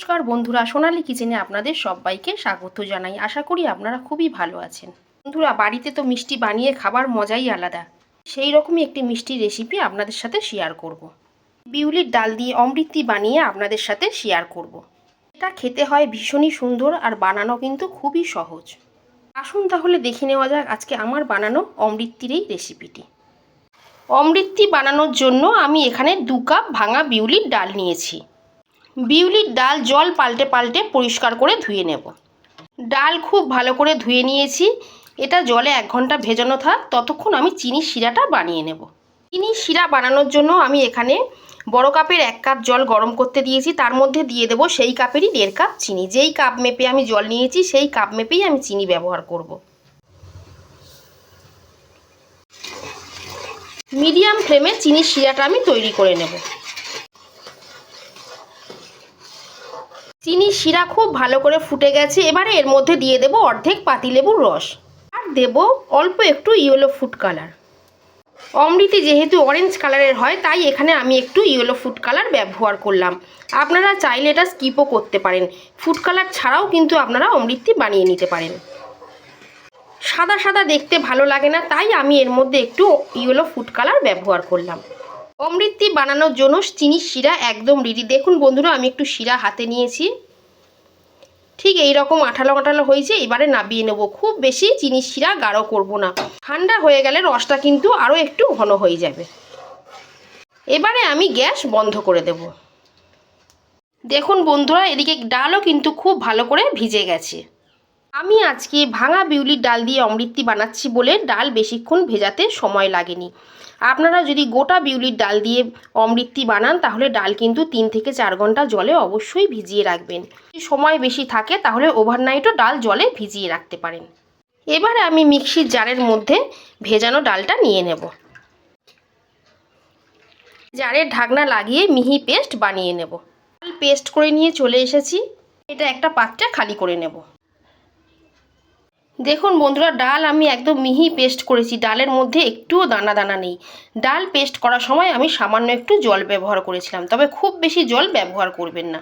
নমস্কার বন্ধুরা, সোনালী কিচেনে আপনাদের সবাইকে স্বাগত জানাই। আশা করি আপনারা খুবই ভালো আছেন। বন্ধুরা, বাড়িতে তো মিষ্টি বানিয়ে খাবার মজাই আলাদা। সেই রকমই একটি মিষ্টি রেসিপি আপনাদের সাথে শেয়ার করব। বিউলির ডাল দিয়ে অমৃতি বানিয়ে আপনাদের সাথে শেয়ার করব। এটা খেতে হয় ভীষণই সুন্দর আর বানানো কিন্তু খুবই সহজ। আসুন তাহলে দেখে নেওয়া যাক আজকে আমার বানানো অমৃতির এই রেসিপিটি। অমৃতি বানানোর জন্য আমি এখানে 2 কাপ ভাঙা বিউলির ডাল নিয়েছি। বিউলির ডাল জল পাল্টে পাল্টে পরিষ্কার করে ধুয়ে নেব। ডাল খুব ভালো করে ধুয়ে নিয়েছি। এটা জলে 1 ঘন্টা ভেজানো থাক, ততক্ষণ আমি চিনির শিরাটা বানিয়ে নেব। চিনির শিরা বানানোর জন্য আমি এখানে বড় কাপের 1 কাপ জল গরম করতে দিয়েছি। তার মধ্যে দিয়ে দেব সেই কাপেরই 1.5 কাপ চিনি। যেই কাপ মেপে আমি জল নিয়েছি সেই কাপ মেপেই আমি চিনি ব্যবহার করব। মিডিয়াম ফ্লেমে চিনির শিরাটা আমি তৈরি করে নেব। চিনির শিরা খুব ভালো করে ফুটে গেছে। এবারে এর মধ্যে দিয়ে দেব অর্ধেক পাতিলেবুর রস আর দেব অল্প একটু ইয়েলো ফুড কালার। অমৃতি যেহেতু অরেঞ্জ কালারের হয় তাই এখানে আমি একটু ইয়েলো ফুড কালার ব্যবহার করলাম। আপনারা চাইলে এটা স্কিপও করতে পারেন। ফুড কালার ছাড়াও কিন্তু আপনারা অমৃতি বানিয়ে নিতে পারেন। সাদা সাদা দেখতে ভালো লাগে না, তাই আমি এর মধ্যে একটু ইয়েলো ফুড কালার ব্যবহার করলাম। অমৃতি বানানোর জন্য চিনির শিরা একদম রেডি। দেখুন বন্ধুরা, আমি একটু শিরা হাতে নিয়েছি। ঠিক এই রকম আঠালো আঠালো হয়েছে। এবারে নাবিয়ে নেব। খুব বেশি চিনির শিরা গাঢ় করব না, ঠান্ডা হয়ে গেলে রসটা কিন্তু আরও একটু ঘন হয়ে যাবে। এবারে আমি গ্যাস বন্ধ করে দেব। দেখুন বন্ধুরা, এদিকে ডালও কিন্তু খুব ভালো করে ভিজে গেছে। আমি আজকে ভাঙা বিউলির ডাল দিয়ে অমৃতি বানাচ্ছি বলে ডাল বেশিক্ষণ ভেজাতে সময় লাগেনি। আপনারা যদি গোটা বিউলির ডাল দিয়ে অমৃতি বানান তাহলে ডাল কিন্তু 3 থেকে 4 ঘন্টা জলে অবশ্যই ভিজিয়ে রাখবেন। যদি সময় বেশি থাকে তাহলে ওভারনাইটও ডাল জলে ভিজিয়ে রাখতে পারেন। এবারে আমি মিক্সির জারের মধ্যে ভেজানো ডালটা নিয়ে নেব। জারের ঢাকনা লাগিয়ে মিহি পেস্ট বানিয়ে নেব। ডাল পেস্ট করে নিয়ে চলে এসেছি। এটা একটা পাত্রে খালি করে নেব। দেখুন বন্ধুরা, ডাল আমি একদম মিহি পেস্ট করেছি। ডালের মধ্যে একটুও দানা দানা নেই। ডাল পেস্ট করার সময় আমি সামান্য একটু জল ব্যবহার করেছিলাম, তবে খুব বেশি জল ব্যবহার করবেন না।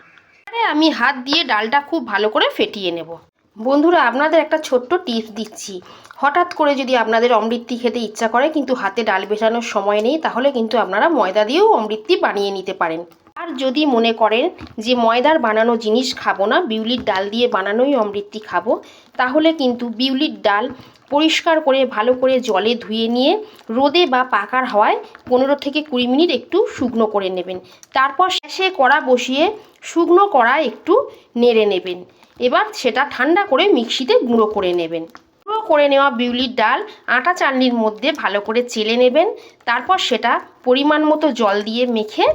আমি হাত দিয়ে ডালটা খুব ভালো করে ফেটিয়ে নেব। বন্ধুরা, আপনাদের একটা ছোট্ট টিপস দিচ্ছি। হঠাৎ করে যদি আপনাদের অমৃতি খেতে ইচ্ছা করে কিন্তু হাতে ডাল মেশানোর সময় নেই, তাহলে কিন্তু আপনারা ময়দা দিয়েও অমৃতি বানিয়ে নিতে পারেন। আর যদি মনে করেন যে ময়দার বানানো জিনিস খাবো না, বিউলির ডাল দিয়ে বানানোই অমৃতি খাবো, তাহলে কিন্তু বিউলির ডাল পরিষ্কার করে ভালো করে জলে ধুয়ে নিয়ে রোদে বা পাকার হাওয়ায় 15 থেকে 20 মিনিট একটু শুকনো করে নেবেন। তারপর শেষে কড়া বসিয়ে শুকনো কড়ায় একটু নেড়ে নেবেন। এবার সেটা ঠান্ডা করে মিক্সিতে গুঁড়ো করে নেবেন। গুঁড়ো করে নেওয়া বিউলির ডাল আটা চালনির মধ্যে ভালো করে চেলে নেবেন। তারপর সেটা পরিমাণ মতো জল দিয়ে মেখে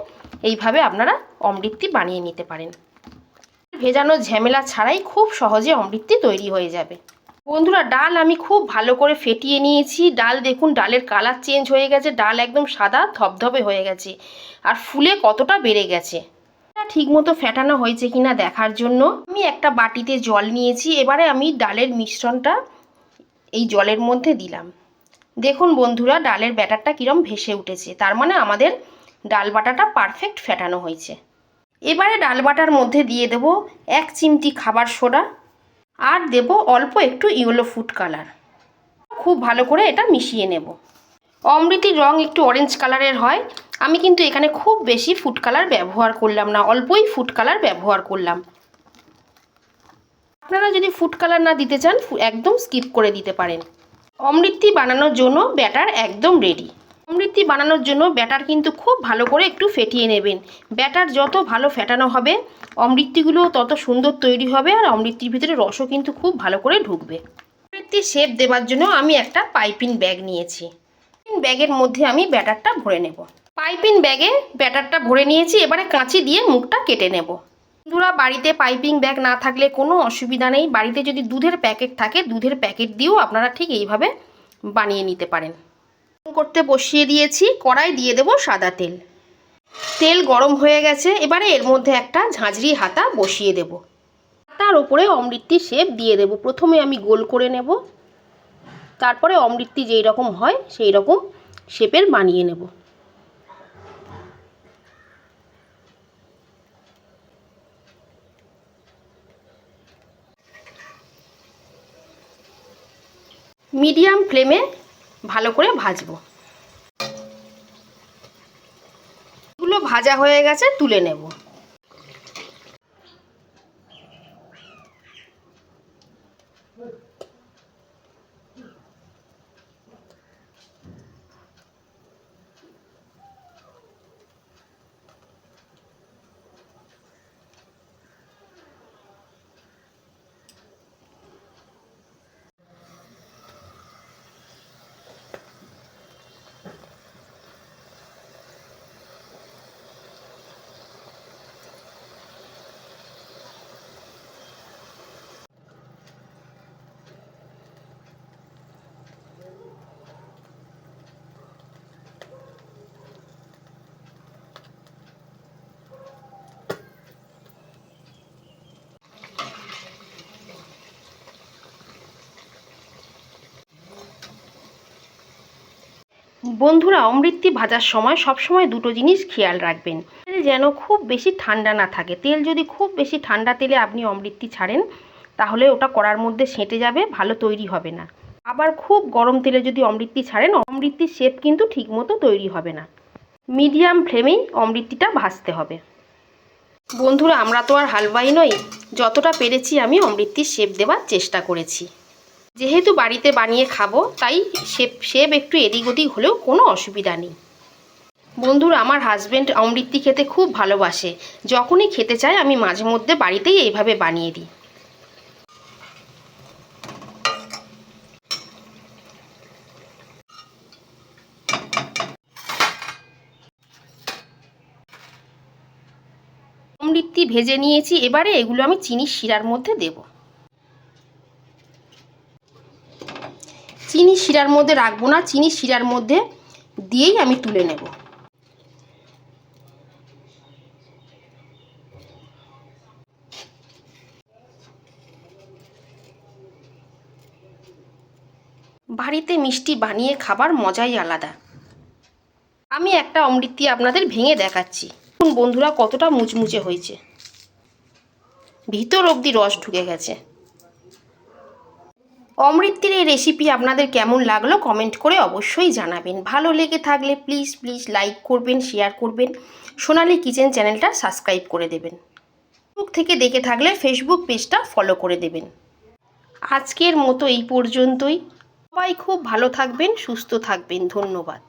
এইভাবে আপনারা অমৃতি বানিয়ে নিতে পারেন। ভেজানো ঝামেলা ছাড়াই খুব সহজে অমৃতি তৈরি হয়ে যাবে। বন্ধুরা, ডাল আমি খুব ভালো করে ফেটিয়ে নিয়েছি। ডাল দেখুন, ডালের কালার চেঞ্জ হয়ে গেছে। ডাল একদম সাদা ধবধবে হয়ে গেছে আর ফুলে কতটা বেড়ে গেছে। ঠিকমতো ফেটানো হয়েছে কিনা দেখার জন্য আমি একটা বাটিতে জল নিয়েছি। এবারে আমি ডালের মিশ্রণটা এই জলের মধ্যে দিলাম। দেখুন বন্ধুরা, ডালের ব্যাটারটা কিরম ভেসে উঠেছে, তার মানে আমাদের ডাল বাটাটা পারফেক্ট ফেটানো হয়েছে। এবারে ডাল বাটার মধ্যে দিয়ে দেব 1 চিমটি খাবার সোডা আর দেব অল্প একটু ইয়েলো ফুড কালার। খুব ভালো করে এটা মিশিয়ে নেব। অমৃতির রং একটু অরেঞ্জ কালারের হয়। আমি কিন্তু এখানে খুব বেশি ফুড কালার ব্যবহার করলাম না, অল্পই ফুড কালার ব্যবহার করলাম। আপনারা যদি ফুড কালার না দিতে চান একদম স্কিপ করে দিতে পারেন। অমৃতি বানানোর জন্য ব্যাটার একদম রেডি। অমৃতি বানানোর জন্য ব্যাটার কিন্তু খুব ভালো করে একটু ফেটিয়ে নেবেন। ব্যাটার যত ভালো ফেটানো হবে অমৃতিগুলো তত সুন্দর তৈরি হবে আর অমৃতির ভিতরে রসও কিন্তু খুব ভালো করে ঢুকবে। অমৃতি শেপ দেওয়ার জন্য আমি একটা পাইপিং ব্যাগ নিয়েছি। ব্যাগের মধ্যে আমি ব্যাটারটা ভরে নেব। পাইপিং ব্যাগে ব্যাটারটা ভরে নিয়েছি। এবারে কাঁচি দিয়ে মুখটা কেটে নেব। বন্ধুরা, বাড়িতে পাইপিং ব্যাগ না থাকলে কোনো অসুবিধা নেই। বাড়িতে যদি দুধের প্যাকেট থাকে দুধের প্যাকেট দিয়েও আপনারা ঠিক এইভাবে বানিয়ে নিতে পারেন। করতে বসিয়ে দিয়েছি। কড়াই দিয়ে দেব সাদা তেল। তেল গরম হয়ে গেছে। এবারে এর মধ্যে একটা ঝাঁঝরি হাতা বসিয়ে দেব। তার উপরে অমৃতির শেপ দিয়ে দেব। প্রথমে আমি গোল করে নেব, তারপরে অমৃতি যেই রকম হয় সেই রকম শেপের বানিয়ে নেব। মিডিয়াম ফ্লেমে ভালো করে ভাজবো। এগুলো ভাজা হয়ে গেছে, তুলে নেব। বন্ধুরা, অমৃতি ভাজার সময় সবসময় দুটো জিনিস খেয়াল রাখবেন। তেল যেন খুব বেশি ঠান্ডা না থাকে। তেল যদি খুব বেশি ঠান্ডা তেলে আপনি অমৃতি ছাড়েন তাহলে ওটা কড়ার মধ্যে সেঁটে যাবে, ভালো তৈরি হবে না। আবার খুব গরম তেলে যদি অমৃতি ছাড়েন, অমৃতির শেপ কিন্তু ঠিকমতো তৈরি হবে না। মিডিয়াম ফ্লেমেই অমৃতিটা ভাজতে হবে। বন্ধুরা, আমরা তো আর হালুয়াই নই, যতটা পেরেছি আমি অমৃতির শেপ দেওয়ার চেষ্টা করেছি। যেহেতু বাড়িতে বানিয়ে খাবো তাই শেপ একটু এদিক ওদিক হলেও কোনো অসুবিধা নেই। বন্ধুরা, আমার হাজব্যান্ড অমৃতি খেতে খুব ভালোবাসে। যখনই খেতে চায় আমি মাঝে মধ্যে বাড়িতেই এইভাবে বানিয়ে দিই। অমৃতি ভেজে নিয়েছি, এবারে এগুলো আমি চিনির শিরার মধ্যে দেব। চিনি শিরার মধ্যে রাখবো না, চিনি শিরার মধ্যে দিয়েই আমি তুলে নেব। বাড়িতে মিষ্টি বানিয়ে খাবার মজাই আলাদা। আমি একটা অমৃতি আপনাদের ভেঙে দেখাচ্ছি। দেখুন বন্ধুরা, কতটা মুচমুচে হয়েছে, ভিতর অবধি রস ঢুকে গেছে। অমৃতির এই রেসিপি আপনাদের কেমন লাগলো কমেন্ট করে অবশ্যই জানাবেন। ভালো লেগে থাকলে প্লিজ লাইক করবেন, শেয়ার করবেন, সোনালী কিচেন চ্যানেলটা সাবস্ক্রাইব করে দেবেন। ফেসবুক থেকে দেখে থাকলে ফেসবুক পেজটা ফলো করে দেবেন। আজকের মতো এই পর্যন্তই। সবাই খুব ভালো থাকবেন, সুস্থ থাকবেন। ধন্যবাদ।